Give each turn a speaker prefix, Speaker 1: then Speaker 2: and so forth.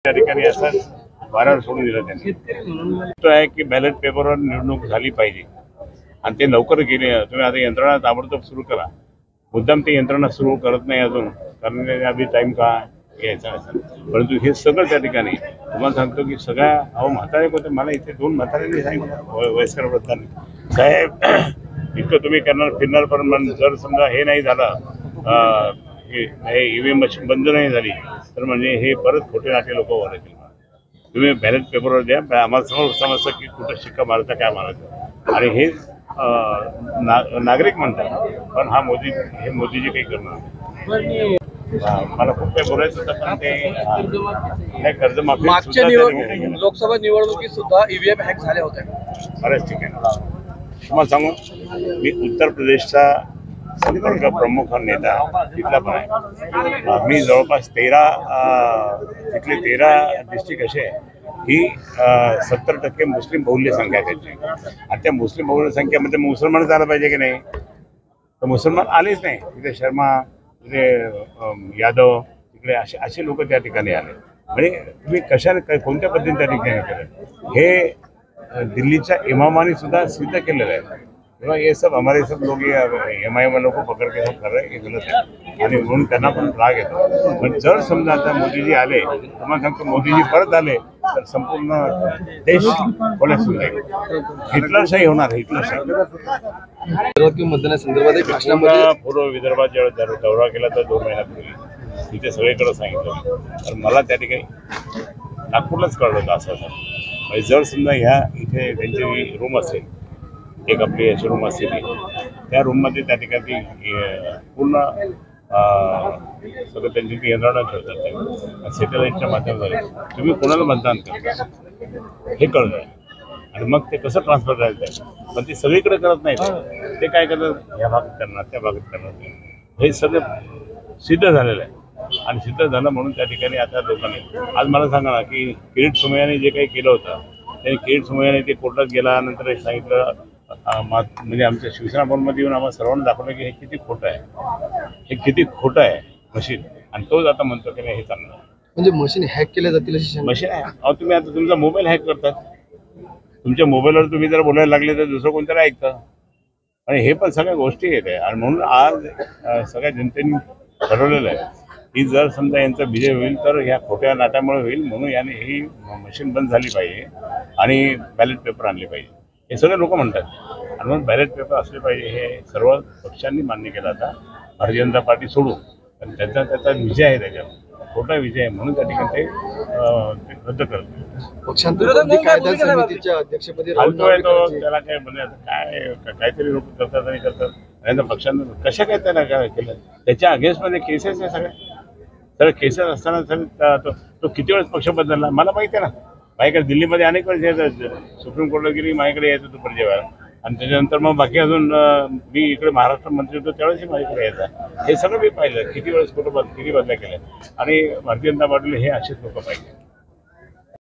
Speaker 1: त्या ठिकाणी असं वारंवार सोडून दिलं त्यांनी आहे की बॅलेट पेपरवर निवडणूक झाली पाहिजे आणि ते लवकर गेले. तुम्ही आता यंत्रणा ताबडतोब सुरू करा. मुद्दाम ते यंत्रणा सुरू करत नाही अजून, कारण आधी टाइम का घ्यायचा असेल. परंतु हे सगळं त्या ठिकाणी तुम्हाला सांगतो की सगळ्या म्हातारे होते. मला इथे 2 म्हाताऱ्यांनी सांगितलं वयस्कर वृद्धांनी, साहेब इतकं तुम्ही करणार फिरणार, पण जर समजा हे नाही झालं, ईव्हीएम मशीन बंद नाही झाली तर म्हणजे हे परत खोटे नाटे लोक वाढतील. तुम्ही बॅलेट पेपरवर द्या, आम्हाला समोर समजतं की कुठं शिक्का मारायचा काय मारायचं. आणि हे नागरिक म्हणतात, पण हे मोदीजी काही करणार. मला खूप काही बोलायचं होतं, पण ते कर्जमाफी
Speaker 2: लोकसभा निवडणुकीत सुद्धा ईव्हीएम हॅक झाले होते
Speaker 1: बऱ्याच ठिकाणी. तुम्हाला सांगू, मी उत्तर प्रदेशचा संपर्क प्रमुख नेता तिथला पण आहे. मी जवळपास 13 डिस्ट्रिक्ट असे आहे की 70% मुस्लिम बहुल्य संख्या आहे त्यांची. आणि त्या मुस्लिम बहुल्य संख्येमध्ये मुसलमानच आलं पाहिजे की नाही, तर मुसलमान आलेच नाही. तिथे शर्मा, तिथे यादव, तिकडे असे लोक त्या ठिकाणी आले. म्हणजे तुम्ही कशाने कोणत्या पद्धतीने त्या ठिकाणी केलं हे दिल्लीच्या इमामाने सुद्धा सिद्ध केलेलं आहे. तेव्हा ये सब हमारे सब लोग MIM लोक पकड़ के सब कर रहे हैं, गलत आहे. आणि म्हणून त्यांना पण राग येतो. पण जर समजा आता मोदीजी आले, तुम्हाला सांगतो मोदीजी परत आले तर संपूर्ण देश कोलॅप्स होऊन जाईल. हिटलरशाही होणार. हिटलरशाही
Speaker 2: मतदानासंदर्भात
Speaker 1: पूर्व विदर्भात जेव्हा दौरा केला तर 2 महिन्यापूर्वी तिथे सगळीकडे सांगितलं. तर मला त्या ठिकाणी नागपूरलाच कळलं होतं असं. जर समजा ह्या इथे त्यांची रूम असेल, एक आपली अशी रूम असलेली, त्या रूममध्ये त्या ठिकाणी पूर्ण सगळं त्यांची यंत्रणा ठेवतात. सॅटेलाईटच्या माध्यमाद्वारे तुम्ही कोणाला मतदान करता हे कळलं आहे. आणि मग ते कसं ट्रान्सफर करायचं, पण ते सगळीकडे करत नाही. ते काय करतात, ह्या भागात करणार, त्या भागात करणार. हे सगळं सिद्ध झालेलं आहे. आणि सिद्ध झालं म्हणून त्या ठिकाणी आता लोकांनी आज मला सांगा ना की किरीट सोमय्याने जे काही केलं होतं, त्याने किरीट सोमय्याने ते कोर्टात गेल्यानंतर सांगितलं, म्हणजे आमच्या शिवसेना भवनमध्ये येऊन आम्हाला सर्वांना दाखवलं की हे किती खोटं आहे, हे किती खोटं आहे मशीन. आणि तोच आता म्हणतो की नाही हे चांगलं.
Speaker 2: म्हणजे मशीन हॅक केल्या जातील अशी
Speaker 1: मशीन आहे. अहो तुम्ही आता तुमचा मोबाईल हॅक करतात, तुमच्या मोबाईलवर तुम्ही जर बोलायला लागले तर दुसरं कोणतरी ऐकतं. आणि हे पण सगळ्या गोष्टी येत आहे. आणि म्हणून आज सगळ्या जनतेने ठरवलेलं आहे की जर समजा यांचा विजय होईल तर ह्या खोट्या नाट्यामुळे होईल. म्हणून याने ही मशीन बंद झाली पाहिजे आणि बॅलेट पेपर आणले पाहिजे, हे सगळे लोक म्हणतात. आणि म्हणून बॅलेट पेपर असले पाहिजे हे सर्व पक्षांनी मान्य केलं. आता भारतीय जनता पार्टी सोडू, पण त्याचा विजय आहे, त्याच्यावर खोटा विजय आहे. म्हणून त्या ठिकाणी ते रद्द करतो.
Speaker 2: समितीच्या अध्यक्षपदी
Speaker 1: त्याला काय म्हणजे काहीतरी लोक करतात आणि करतात. आणि पक्षांना कशा काय त्याला काय केलं, त्याच्या अगेन्स्टमध्ये केसेस आहे सगळ्या केसेस असताना तो किती वेळेस पक्ष बदलला मला माहिती आहे ना. माझ्याकडे दिल्लीमध्ये अनेक वेळेस यायचं, सुप्रीम कोर्टला गेली माझ्याकडे यायचं तो जेवायला. आणि त्याच्यानंतर मग बाकी अजून मी इकडे महाराष्ट्र मंत्री होतो त्यावेळेसही माझ्याकडे यायचा. हे सगळं मी पाहिलं किती वेळेस कुठं किती बदल्या केल्या. आणि भारतीय जनता पार्टीला हे असेच लोक पाहिजे.